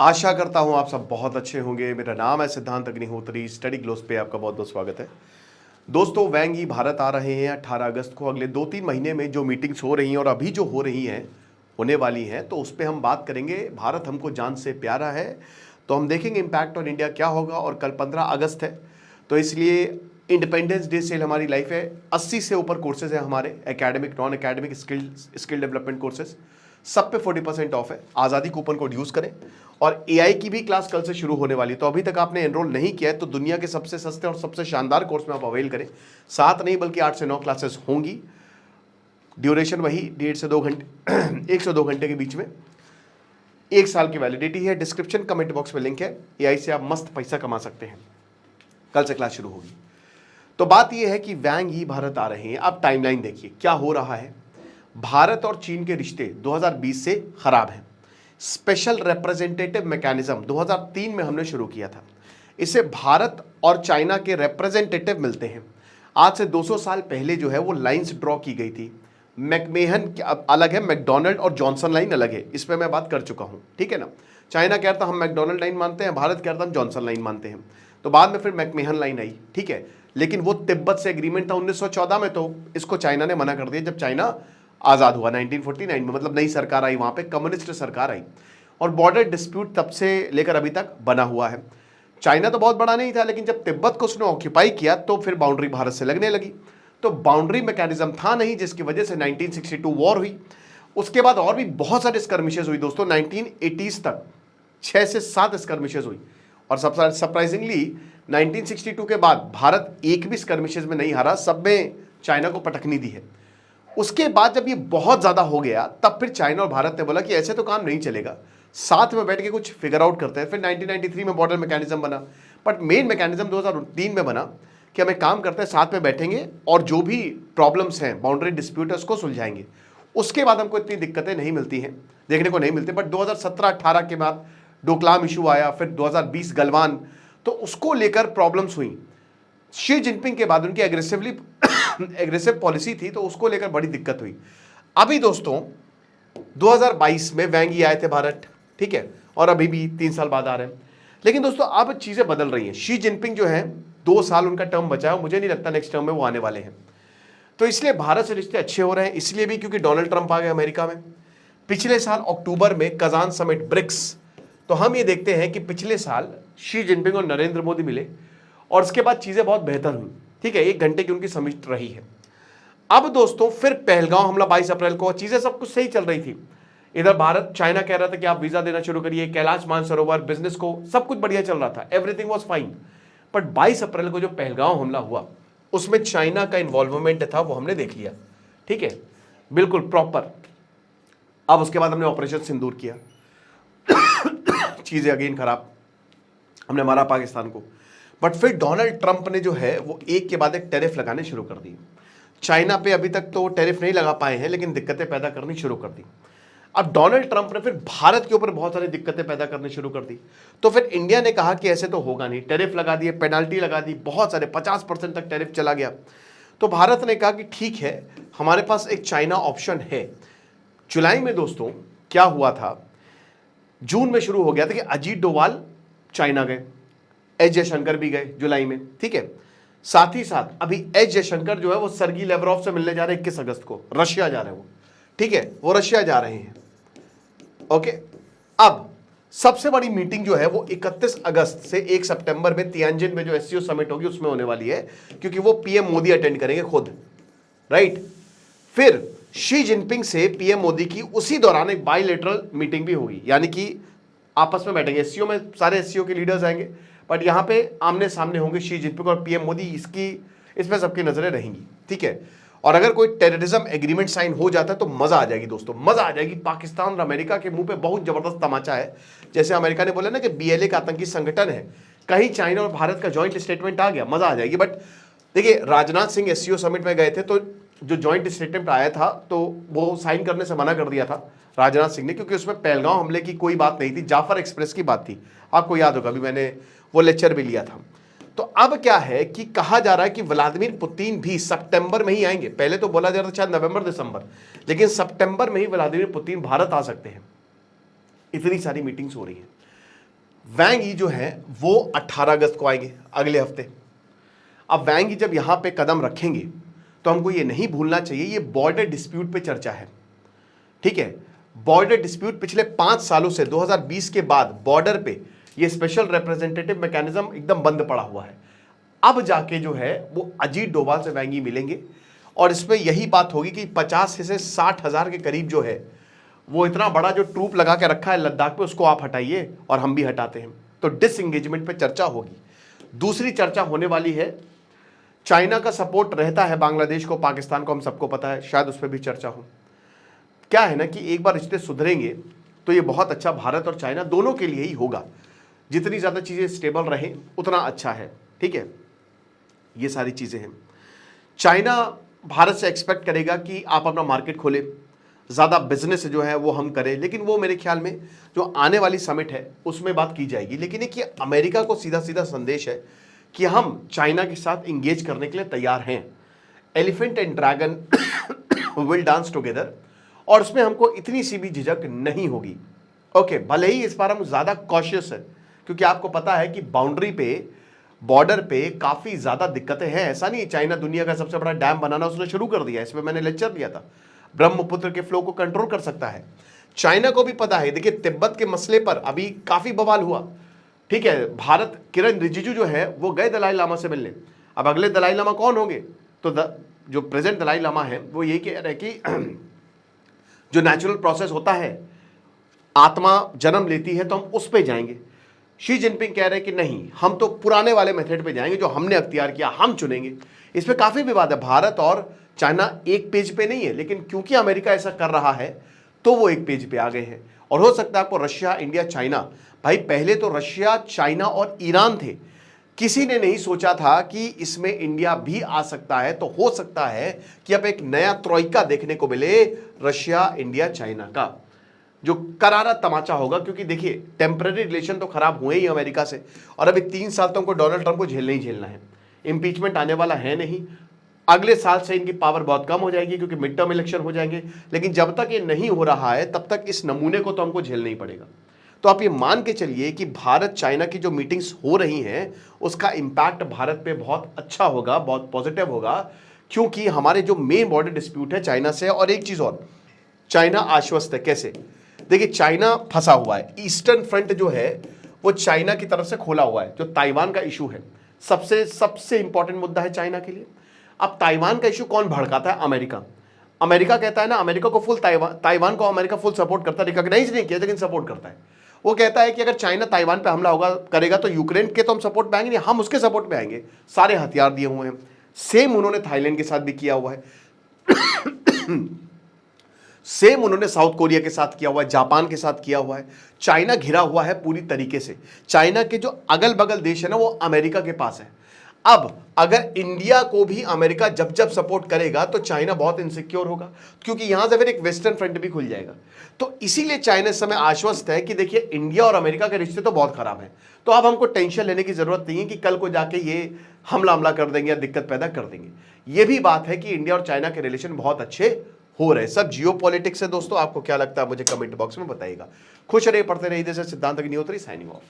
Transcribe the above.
आशा करता हूं आप सब बहुत अच्छे होंगे। मेरा नाम है सिद्धांत अग्निहोत्री। स्टडी ग्लोस पे आपका बहुत बहुत स्वागत है। दोस्तों, वैंग ही भारत आ रहे हैं 18 अगस्त को। अगले 2-3 महीने में जो मीटिंग्स हो रही हैं और अभी जो हो रही हैं, होने वाली हैं, तो उस पर हम बात करेंगे। भारत हमको जान से प्यारा है, तो हम देखेंगे इम्पैक्ट ऑन इंडिया क्या होगा। और कल 15 अगस्त है, तो इसलिए इंडिपेंडेंस डे से हमारी लाइफ है। 80 से ऊपर कोर्सेज हैं हमारे, academic, non academic, skill development courses, सब पे 40% ऑफ है। आज़ादी कूपन कोड यूज़ करें। और एआई की भी क्लास कल से शुरू होने वाली, तो अभी तक आपने एनरोल नहीं किया है तो दुनिया के सबसे सस्ते और सबसे शानदार कोर्स में आप अवेल करें। 7 नहीं बल्कि 8 से 9 क्लासेस होंगी। ड्यूरेशन वही 1.5 से 2 घंटे 1 से 2 घंटे के बीच में। 1 साल की वैलिडिटी है। डिस्क्रिप्शन कमेंट बॉक्स में लिंक है। एआई से आप मस्त पैसा कमा सकते हैं। कल से क्लास शुरू होगी। तो बात यह है कि वैंग ही भारत आ रहे हैं। अब टाइमलाइन देखिए क्या हो रहा है। भारत और चीन के रिश्ते 2020 से खराब हैं। स्पेशल रिप्रेजेंटेटिव मैकेनिज्म 2003 में हमने शुरू किया था। इसे भारत और चाइना के रिप्रेजेंटेटिव मिलते हैं। आज से 200 साल पहले जो है वो लाइंस ड्रॉ की गई थी। मैकमेहन अलग है, मैकडोनल्ड और जॉनसन लाइन अलग है। इस पर मैं बात कर चुका हूं, ठीक है ना। चाइना कहता हम मैकडोनल्ड लाइन मानते हैं, भारत कहता हम जॉनसन लाइन मानते हैं। तो बाद में फिर मैकमेहन लाइन आई, ठीक है। लेकिन वो तिब्बत से एग्रीमेंट था 1914 में, तो इसको चाइना ने मना कर दिया जब चाइना आज़ाद हुआ 1949 में। मतलब नई सरकार आई, वहाँ पे कम्युनिस्ट सरकार आई। और बॉर्डर डिस्प्यूट तब से लेकर अभी तक बना हुआ है। चाइना तो बहुत बड़ा नहीं था, लेकिन जब तिब्बत को उसने ऑक्यूपाई किया तो फिर बाउंड्री भारत से लगने लगी। तो बाउंड्री मैकेनिज्म था नहीं, जिसकी वजह से 1962 वॉर हुई। उसके बाद और भी बहुत सारे स्कर्मिशेज हुई दोस्तों। 1980s तक 6 से 7 स्कर्मिशेज हुई। और सबसे सरप्राइजिंगली 1962 के बाद भारत एक भी स्कर्मिशेज में नहीं हारा, सब में चाइना को पटखनी दी है। उसके बाद जब ये बहुत ज़्यादा हो गया, तब फिर चाइना और भारत ने बोला कि ऐसे तो काम नहीं चलेगा, साथ में बैठ के कुछ फिगर आउट करते हैं। फिर 1993 में बॉर्डर मैकेनिज्म बना। बट मेन मैकेनिज्म 2003 में बना कि हम एक काम करते हैं, साथ में बैठेंगे और जो भी प्रॉब्लम्स हैं, बाउंड्री डिस्प्यूट है, उसको सुलझाएंगे। उसके बाद हमको इतनी दिक्कतें नहीं मिलती हैं, देखने को नहीं मिलती। बट 2017-18 के बाद डोकलाम इशू आया, फिर 2020 गलवान, तो उसको लेकर प्रॉब्लम्स हुई। शी जिनपिंग के बाद उनकी एग्रेसिव पॉलिसी थी, तो उसको लेकर बड़ी दिक्कत हुई। अभी दोस्तों 2022 में वैंग ही आए थे भारत, ठीक है, और अभी भी 3 साल बाद आ रहे हैं। लेकिन दोस्तों अब चीजें बदल रही हैं। शी जिनपिंग जो है 2 साल उनका टर्म बचा है, मुझे नहीं लगता नेक्स्ट टर्म में वो आने वाले हैं। तो इसलिए भारत से रिश्ते अच्छे हो रहे हैं, इसलिए भी क्योंकि डोनाल्ड ट्रंप आ गए अमेरिका में। पिछले साल अक्टूबर में कजान समिट ब्रिक्स, तो हम ये देखते हैं कि पिछले साल शी जिनपिंग और नरेंद्र मोदी मिले और उसके बाद चीजें बहुत बेहतर हुई, ठीक है। 1 घंटे की उनकी समिट रही है। अब दोस्तों फिर पहलगांव हमला 22 अप्रैल को, चीजें सब कुछ सही चल रही थी। इधर भारत चाइना कह रहा था कि आप वीजा देना शुरू करिए, कैलाश मानसरोवर, बिजनेस को, सब कुछ बढ़िया चल रहा था, एवरीथिंग वाज फाइन। बट 22 अप्रैल को जो पहलगांव हमला हुआ, उसमें चाइना का इन्वॉल्वमेंट था, वो हमने देख लिया, ठीक है, बिल्कुल प्रॉपर। अब उसके बाद हमने ऑपरेशन सिंदूर किया, चीजें अगेन खराब, हमने मारा पाकिस्तान को। बट फिर डोनाल्ड ट्रंप ने जो है वो एक के बाद एक टैरिफ लगाने शुरू कर दी। चाइना पे अभी तक तो टैरिफ नहीं लगा पाए हैं, लेकिन दिक्कतें पैदा करनी शुरू कर दी। अब डोनाल्ड ट्रंप ने फिर भारत के ऊपर बहुत सारी दिक्कतें पैदा करनी शुरू कर दी। तो फिर इंडिया ने कहा कि ऐसे तो होगा नहीं, टैरिफ लगा दिए, पेनाल्टी लगा दी, बहुत सारे 50% तक टैरिफ चला गया। तो भारत ने कहा कि ठीक है, हमारे पास एक चाइना ऑप्शन है। जुलाई में दोस्तों क्या हुआ था, जून में शुरू हो गया था कि अजीत डोवाल चाइना गए, एस जयशंकर भी गए जुलाई में, ठीक है। साथ ही साथ अभी एस जयशंकर जो है वो सर्गी लेवरोव से मिलने जा रहे हैं 21 अगस्त को, रशिया जा रहे हैं वो, ठीक है, वो रशिया जा रहे हैं, ओके। अब सबसे बड़ी मीटिंग जो है वो 31 अगस्त से 1 सितंबर में तियानजिन में जो एससीओ समिट होगी उसमें होने वाली है, क्योंकि वो पीएम मोदी अटेंड करेंगे खुद, राइट। फिर शी जिनपिंग से पीएम मोदी की उसी दौरान एक बायलैटरल मीटिंग भी होगी, यानी कि आपस में बैठेंगे। एससीओ में सारे एससीओ के लीडर्स आएंगे, बट यहां पे आमने सामने होंगे शी जिनपिंग और पीएम मोदी, इसमें सबकी नजरें रहेंगी, ठीक है। और अगर कोई टेररिज्म एग्रीमेंट साइन हो जाता है तो मजा आ जाएगी दोस्तों, मजा आ जाएगी। पाकिस्तान और अमेरिका के मुंह पे बहुत जबरदस्त तमाचा है। जैसे अमेरिका ने बोला ना कि बीएलए का आतंकी संगठन है, कहीं चाइना और भारत का ज्वाइंट स्टेटमेंट आ गया, मजा आ जाएगी। बट देखिए, राजनाथ सिंह एससीओ समिट में गए थे, तो जो ज्वाइंट स्टेटमेंट आया था तो वो साइन करने से मना कर दिया था राजनाथ सिंह ने, क्योंकि उसमें पहलगांव हमले की कोई बात नहीं थी, जाफर एक्सप्रेस की बात थी। आपको याद होगा, अभी मैंने वो लेक्चर भी लिया था। तो अब क्या है कि कहा जा रहा है कि व्लादिमीर पुतिन भी सितंबर में ही आएंगे। पहले तो बोला जा रहा था शायद नवंबर दिसंबर, लेकिन सितंबर में ही व्लादिमीर पुतिन भारत आ सकते हैं। इतनी सारी मीटिंग्स हो रही हैं। वैंग यी जो है वो 18 अगस्त को आएंगे, अगले हफ्ते। अब वैंग यी जब यहां पे कदम रखेंगे तो हमको ये नहीं भूलना चाहिए, ये बॉर्डर डिस्प्यूट पे चर्चा है, ठीक है। बॉर्डर डिस्प्यूट पिछले 5 सालों से 2020 के बाद बॉर्डर पे ये स्पेशल रिप्रेजेंटेटिव मैकेनिज्म एकदम बंद पड़ा हुआ है। अब जाके जो है वो अजीत डोभाल से वैंग यी मिलेंगे और इसमें यही बात होगी कि 50 से 60 हजार के करीब जो है वो इतना बड़ा जो ट्रूप लगा के रखा है लद्दाख पे, उसको आप हटाइए और हम भी हटाते हैं, तो डिसएंगेजमेंट पे चर्चा होगी। दूसरी चर्चा होने वाली है, चाइना का सपोर्ट रहता है बांग्लादेश को, पाकिस्तान को, हम सबको पता है, शायद उस पर भी चर्चा हो। क्या है ना कि एक बार रिश्ते सुधरेंगे तो ये बहुत अच्छा भारत और चाइना दोनों के लिए ही होगा। जितनी ज़्यादा चीज़ें स्टेबल रहें उतना अच्छा है, ठीक है। ये सारी चीज़ें हैं। चाइना भारत से एक्सपेक्ट करेगा कि आप अपना मार्केट खोले, ज़्यादा बिजनेस जो है वो हम करें, लेकिन वो मेरे ख्याल में जो आने वाली समिट है उसमें बात की जाएगी। लेकिन एक ये अमेरिका को सीधा सीधा संदेश है कि हम चाइना के साथ इंगेज करने के लिए तैयार हैं। Elephant and dragon will dance together, और उसमें हमको इतनी सी भी झिझक नहीं होगी। ओके, भले ही इस बार हम ज़्यादा कॉशियस है क्योंकि आपको पता है कि बाउंड्री पे, बॉर्डर पे काफ़ी ज़्यादा दिक्कतें हैं। ऐसा नहीं, चाइना दुनिया का सबसे बड़ा डैम बनाना उसने शुरू कर दिया, इसमें मैंने लेक्चर दिया था। ब्रह्मपुत्र के फ्लो को कंट्रोल कर सकता है। चाइना को भी पता है, देखिए तिब्बत के मसले पर अभी काफ़ी बवाल हुआ, ठीक है। भारत, किरण रिजिजू जो है वो गए दलाई लामा से मिलने। अब अगले दलाई लामा कौन होंगे, तो जो प्रेजेंट दलाई लामा है वो यही कह रहे कि जो नेचुरल प्रोसेस होता है, आत्मा जन्म लेती है तो हम उस पे जाएंगे। शी जिनपिंग कह रहे हैं कि नहीं, हम तो पुराने वाले मेथड पे जाएंगे, जो हमने अख्तियार किया हम चुनेंगे। इस पे काफ़ी विवाद है। भारत और चाइना एक पेज पे नहीं है, लेकिन क्योंकि अमेरिका ऐसा कर रहा है तो वो एक पेज पे आ गए हैं। और हो सकता है आपको रशिया, इंडिया, चाइना, भाई पहले तो रशिया, चाइना और ईरान थे, किसी ने नहीं सोचा था कि इसमें इंडिया भी आ सकता है। तो हो सकता है कि अब एक नया ट्रोइका देखने को मिले रशिया, इंडिया, चाइना का, जो करारा तमाचा होगा। क्योंकि देखिए टेम्पररी रिलेशन तो खराब हुए ही अमेरिका से, और अभी 3 साल तो हमको डोनाल्ड ट्रंप को झेलना ही झेलना है। इंपीचमेंट आने वाला है नहीं, अगले साल से इनकी पावर बहुत कम हो जाएगी क्योंकि मिड टर्म इलेक्शन हो जाएंगे। लेकिन जब तक ये नहीं हो रहा है तब तक इस नमूने को तो हमको झेलना ही पड़ेगा। तो आप ये मान के चलिए कि भारत चाइना की जो मीटिंग्स हो रही हैं उसका इंपैक्ट भारत पे बहुत अच्छा होगा, बहुत पॉजिटिव होगा, क्योंकि हमारे जो मेन बॉर्डर डिस्प्यूट है चाइना से। और एक चीज और, चाइना आश्वस्त है। कैसे? देखिए चाइना फंसा हुआ है, ईस्टर्न फ्रंट जो है वो चाइना की तरफ से खोला हुआ है। जो ताइवान का इशू है सबसे इंपॉर्टेंट मुद्दा है चाइना के लिए। अब ताइवान का इशू कौन भड़काता है? अमेरिका। अमेरिका कहता है ना, अमेरिका को फुल ताइवान को अमेरिका फुल सपोर्ट करता है, रिकॉग्नाइज नहीं किया लेकिन सपोर्ट करता है। वो कहता है कि अगर चाइना ताइवान पे हमला होगा करेगा तो यूक्रेन के तो हम सपोर्ट में आएंगे नहीं, हम उसके सपोर्ट में आएंगे। सारे हथियार दिए हुए हैं। सेम उन्होंने थाईलैंड के साथ भी किया हुआ है, सेम उन्होंने साउथ कोरिया के साथ किया हुआ है, जापान के साथ किया हुआ है। चाइना घिरा हुआ है पूरी तरीके से। चाइना के जो अगल बगल देश है ना वो अमेरिका के पास है। अब अगर इंडिया को भी अमेरिका जब जब सपोर्ट करेगा तो चाइना बहुत इनसिक्योर होगा, क्योंकि यहां से फिर एक वेस्टर्न फ्रंट भी खुल जाएगा। तो इसीलिए चाइना इस समय आश्वस्त है कि देखिए इंडिया और अमेरिका के रिश्ते तो बहुत खराब हैं, तो अब हमको टेंशन लेने की जरूरत नहीं है कि कल को जाके ये हमला कर देंगे या दिक्कत पैदा कर देंगे। ये भी बात है कि इंडिया और चाइना के रिलेशन बहुत अच्छे हो रहे। सब जियो पॉलिटिक्स है दोस्तों। आपको क्या लगता है मुझे कमेंट बॉक्स में बताइएगा। खुश रहिए, पढ़ते रहिए। जैसे सिद्धांत अग्निहोत्री, साइनिंग ऑफ।